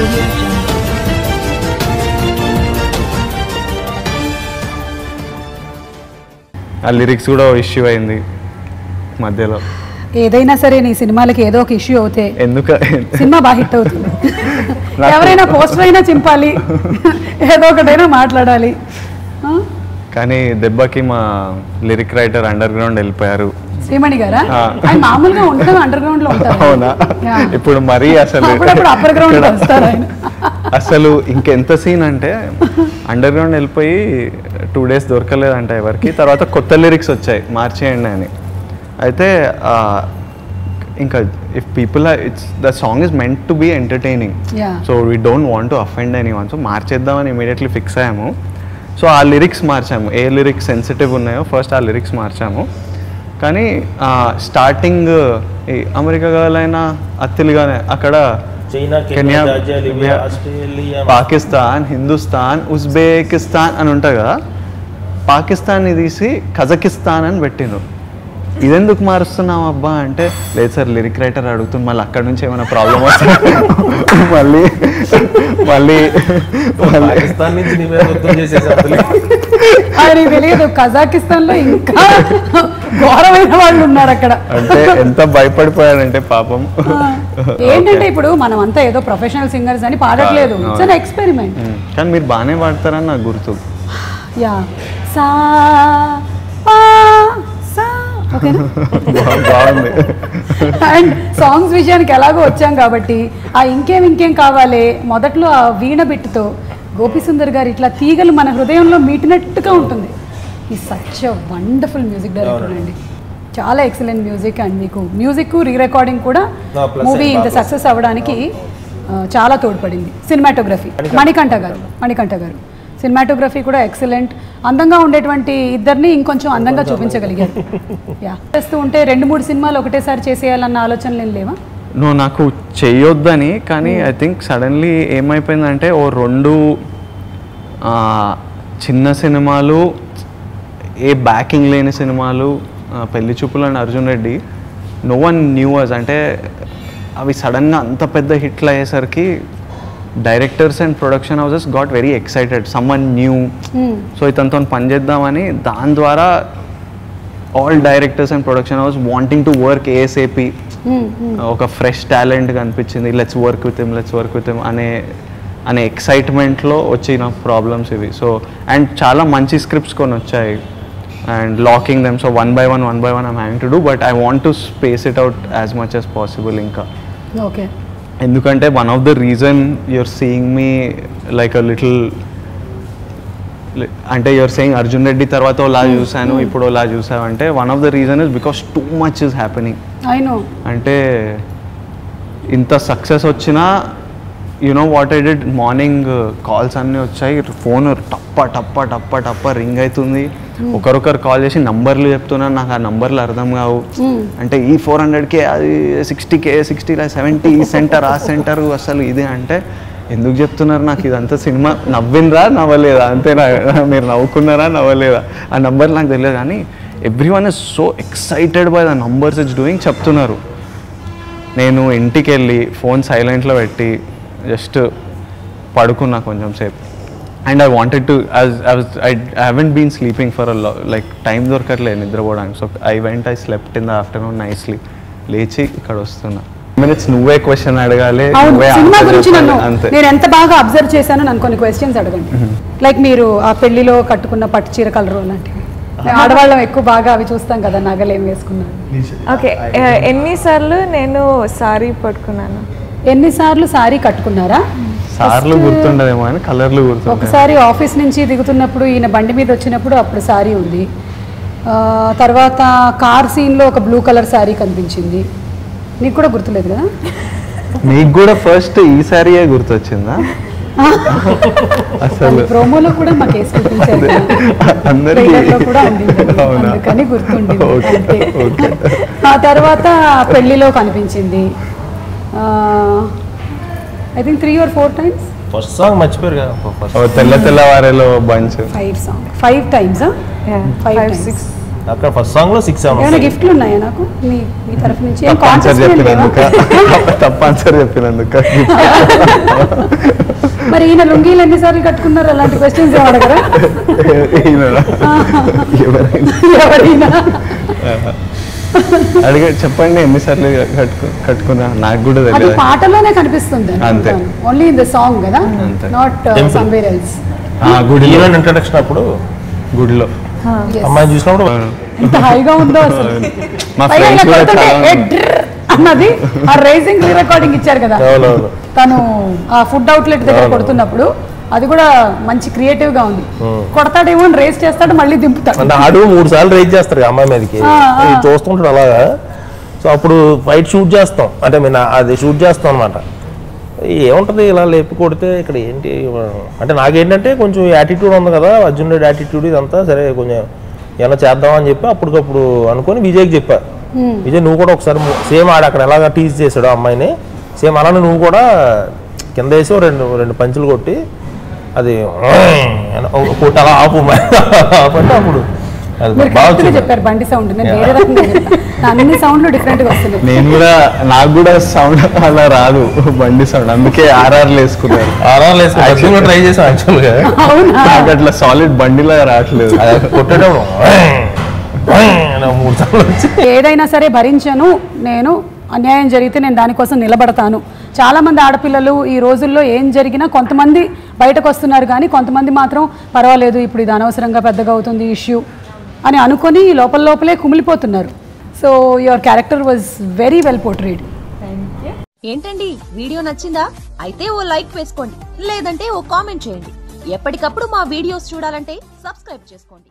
Audio Jungle. ఆ lyrics కూడా issue అయింది మధ్యలో. ఏదైనా సరే నీ సినిమాలకి ఏదో ఒక ఇష్యూ అవుతే సినిమా బాగా హిట్ అవుతుంది. ఎవరైనా పోస్టర్ అయినా చింపాలి, ఏదో ఒకటైనా మాట్లాడాలి. కానీ దెబ్బకి మా లిరిక్ రైటర్ అండర్ గ్రౌండ్ వెళ్ళిపోయారు. శ్రీమణి గారా? ఆయన మామూలుగా ఉంటారు, అండర్ గ్రౌండ్ లో ఉంటారు. అవునా? ఇప్పుడు మరీ అసలు అప్పర్ గ్రౌండ్ లో వస్తారు ఆయన. అసలు ఇంకెంత సీన్ అంటే అండర్ గ్రౌండ్ వెళ్ళిపోయి 2 days దొరకలేదంట ఎవరికి. తర్వాత కొత్త లిరిక్స్ వచ్చాయి మార్చేయండి అని. అయితే ఇంకా if people it's the song is meant to be entertaining, so we don't want to offend anyone, so మార్చేద్దామని ఇమీడియట్లీ ఫిక్స్ అయ్యాము. సో ఆ లిరిక్స్ మార్చాము, ఏ లిరిక్స్ సెన్సిటివ్ ఉన్నాయో ఫస్ట్ ఆ లిరిక్స్ మార్చాము. కానీ స్టార్టింగ్ ఈ అమెరికా గాలైనా అత్తిలిగానే అక్కడ కెన్యా, పాకిస్తాన్, హిందుస్థాన్, ఉజ్బెకిస్తాన్ అని ఉంటాయి కదా, పాకిస్తాన్ని తీసి కజకిస్తాన్ అని పెట్టిండ్రు. ఇదెందుకు మారుస్తున్నాం అబ్బా అంటే, లేదు సార్ లిరిక్ రైటర్ అడుగుతుంది, మళ్ళీ అక్కడ నుంచి ఏమైనా ప్రాబ్లం వస్తుంది, మళ్ళీ మళ్ళీ తెలియదు కజాకిస్తాన్ లో ఇంకా ఘోరమైన వాళ్ళు ఉన్నారు అక్కడ. అంటే ఎంత భయపడిపోయాడంటే పాపం. ఏంటంటే ఇప్పుడు మనం అంతా ఏదో ప్రొఫెషనల్ సింగర్స్ అని పాడట్లేదు, ఇట్స్ అన్ ఎక్స్పెరిమెంట్. కానీ మీరు బాగానే పాడతారని నాకు గుర్తు. యా సా బాగుంది. అండ్ సాంగ్స్ విషయానికి ఎలాగో వచ్చాం కాబట్టి ఆ ఇంకేం కావాలి మొదట్లో ఆ వీణ బిట్టుతో గోపీసుందర్ గారు ఇట్లా తీగలు మన హృదయంలో మీటినట్టుగా ఉంటుంది. ఈ సచ్ వండర్ఫుల్ మ్యూజిక్ డైరెక్టర్ అండి, చాలా ఎక్సలెంట్ మ్యూజిక్. అండ్ మీకు మ్యూజిక్ రీ రికార్డింగ్ కూడా మూవీ ఇంత సక్సెస్ అవ్వడానికి చాలా తోడ్పడింది. సినిమాటోగ్రఫీ మణికంఠ గారు సినిమాటోగ్రఫీ కూడా ఎక్సలెంట్. అందంగా ఉండేటువంటి ఇద్దరిని ఇంకొంచెం అందంగా చూపించగలిగారు. చేస్తూ ఉంటే 2-3 సినిమాలు ఒకటేసారి చేసేయాలన్న ఆలోచనలు ఏం లేవా? నాకు చెయ్యొద్దని, కానీ ఐ థింక్ సడన్లీ ఏమైపోయిందంటే ఓ 2 చిన్న సినిమాలు, ఏ బ్యాకింగ్ లేని సినిమాలు, Pelli Choopulu and Arjun Reddy, no one knew us. అంటే అవి సడన్గా అంత పెద్ద హిట్లు అయ్యేసరికి directors and production houses got very excited, someone new. So ఇతనితో పని చేద్దామని, దాని ద్వారా all directors and production house wanting to work ASAP. ఒక ఫ్రెష్ టాలెంట్ కనిపించింది, లెట్స్ వర్క్ విత్ హిమ్ అనే ఎక్సైట్మెంట్లో వచ్చిన ప్రాబ్లమ్స్ ఇవి. సో అండ్ చాలా మంచి స్క్రిప్ట్స్ కొన్ని వచ్చాయి and locking them. So one by one I'm having to do, but I want to space it out as much as possible ఇంకా. ఓకే. ఎందుకంటే one of the reason you're seeing me like a little, అంటే you're saying Arjun Reddy తర్వాత ఓలా చూసాను, ఇప్పుడు ఓలా చూసావు అంటే one of the reason is because too much is happening. అంటే ఇంత సక్సెస్ వచ్చినా you know what I did, morning calls అన్నీ వచ్చాయి, ఫోన్ టప్ప రింగ్ అవుతుంది, ఒకరొకరు కాల్ చేసి నంబర్లు చెప్తున్నారు, నాకు ఆ నంబర్లు అర్థం కావు. అంటే ఈ 400K, అది 60K, 60 70 ఈ సెంటర్ ఆ సెంటర్, అసలు ఇదే అంటే ఎందుకు చెప్తున్నారు నాకు ఇదంతా? సినిమా నవ్వినరా నవ్వలేదా అంతే, మీరు నవ్వుకున్నారా నవ్వలేదా ఆ నంబర్ నాకు తెలియదు. కానీ everyone is so excited by the numbers it's doing చెప్తున్నారు. నేను ఇంటికి వెళ్ళి ఫోన్ సైలెంట్లో పెట్టి జస్ట్ పడుకున్నా కొంచెం సేపు. And I wanted to, I haven't been sleeping for like time దొరకట్లేదు నిద్రపోవడానికి. So I slept in the afternoon nicely. లేచి ఇక్కడ వస్తున్నా. మినిట్స్ నువ్వే క్వశ్చన్ అడగాలి. సినిమా గురించి నేను ఎంత బాగా అబ్జర్వ్ చేశానో నన్ను కొన్ని క్వశ్చన్స్ అడగండి. లైక్ మీరు ఆ పెళ్లిలో కట్టుకున్న పట్టు చీర కలరు లాంటివి, ఆడవాళ్ళం ఎక్కువ బాగా అవి చూస్తాం కదా, నగలు ఏం వేసుకున్నాను. ఓకే, ఎన్నిసార్లు నేను సారీ పట్టుకున్నాను? ఎన్నిసార్లు సారీ కట్టుకున్నారా? సార్లు గుర్తుండదేమో అని కలర్లు గుర్తు. ఒకసారి ఆఫీస్ నుంచి దిగుతున్నప్పుడు ఈయన బండి మీద వచ్చినప్పుడు అప్పుడు సారీ ఉంది. తర్వాత కార్ సీన్లో ఒక బ్లూ కలర్ సారీ కనిపించింది. నీకు కూడా గుర్తులేదు కదా? నీకు కూడా ఫస్ట్ ఈ సారీయే గుర్తొచ్చిందా? అసలు ప్రోమోలో కూడా మాకు వేసి చూపించారు, కూడా అందుకని గుర్తుండింది. ఆ తర్వాత పెళ్లిలో కనిపించింది. I think 3 or 4 times. First song మర్చిపోయారు కదా, తెల్లవారేలో బంచ్ 5 times. 5, 6 అక్కడ ఫస్ట్ సాంగ్ లో 6 ఏమైనా గిఫ్ట్లు ఉన్నాయా నాకు మీ మీ తరఫు నుంచి? ఏం తప్పు ఆన్సర్ contest ఏం లేవా? చెప్పినందుక తప్పు ఆన్సర్ చెప్పినందుక మరి ఈయన లుంగీలు ఎన్నిసార్లు కట్టుకున్నారు అలాంటి క్వశ్చన్స్ అడగరా? ఎవరైనా అడిగే చెప్పండి ఎన్నిసార్లు కట్టుకున్నా, నాకు కూడా అది తెలియదు. పాటలోనే కనిపిస్తుంది అంతే. ఓన్లీ ఇన్ ద సాంగ్ కదా, అంతే. Not somewhere else. గుడిలో ఇంట్రడక్షన్ అప్పుడు గుడిలో అమ్మాయిని చూసినప్పుడు ఎంత హైగా ఉందో అసలు. మా పైగా ఫ్రెండ్స్ ఇలా కూడా కొడుతుంటే చాలా ఏ డ్ర్ అన్నది ఆ రైజింగ్ రికార్డింగ్ ఇచ్చారు కదా అవునవును. తను ఆ ఫుడ్ అవుట్లెట్ దగ్గర కొడుతున్నప్పుడు, అది కూడా మంచి క్రియేటివ్ గా ఉంది. కొడతాడేమో అని రేస్ చేస్తాడు, మళ్ళీ దింపుతాడు. అంటే ఆడు 3 సార్లు రైజ్ చేస్తారు కదా అమ్మాయి మీదకి, ఇది చూస్తుంటాడు అలాగా. సో అప్పుడు ఫైట్ షూట్ చేస్తాం, అంటే మేము అది షూట్ చేస్తాం అనమాట. ఏముంటుంది ఇలా లేపి కొడితే ఇక్కడ ఏంటి అంటే నాకేంటంటే కొంచెం యాటిట్యూడ్ ఉంది కదా, అర్జున్ రెడ్డి యాటిట్యూడ్ ఇదంతా, సరే కొంచెం ఏమైనా చేద్దామని చెప్పి అప్పటికప్పుడు అనుకొని విజయ్కి చెప్పా, విజయ్ నువ్వు కూడా ఒకసారి సేమ్ ఆడ అక్కడ ఎలాగ టీజ్ చేశాడు అమ్మాయిని, సేమ్ అలానే నువ్వు కూడా కింద వేసి రెండు పంచులు కొట్టి అది కొట్టి అలా ఆపు అంటే అప్పుడు మీరు కరెక్ట్గా చెప్పారు బండి సౌండ్. నేను వేరే రకంగా చెప్పాను, అన్ని సౌండ్లు డిఫరెంట్ గా వస్తున్నాయి. నేను కూడా, నాకు కూడా సౌండ్ అలా రాదు బండి సౌండ్, అందుకే ఆర్ఆర్లు వేసుకున్నారు. ట్రై చేసాం యాక్చువల్గా, నాకు అట్లా సాలిడ్ బండిలా రావట్లేదు. కొట్టేటప్పుడు 3 సార్లు వచ్చి ఏదైనా సరే భరించను, నేను అన్యాయం జరిగితే నేను దానికోసం నిలబడతాను. చాలామంది ఆడపిల్లలు ఈ రోజుల్లో ఏం జరిగినా కొంతమంది బయటకు వస్తున్నారు, కానీ కొంతమంది మాత్రం పర్వాలేదు ఇప్పుడు ఇది అనవసరంగా పెద్దగా అవుతుంది ఇష్యూ అని అనుకొని లోపలే కుమిలిపోతున్నారు. So your character was very well portrayed. ఏంటండి వీడియో నచ్చిందా? అయితే ఓ లైక్ వేసుకోండి, లేదంటే ఓ కామెంట్ చేయండి. ఎప్పటికప్పుడు మా వీడియోస్ చూడాలంటే సబ్స్క్రైబ్ చేసుకోండి.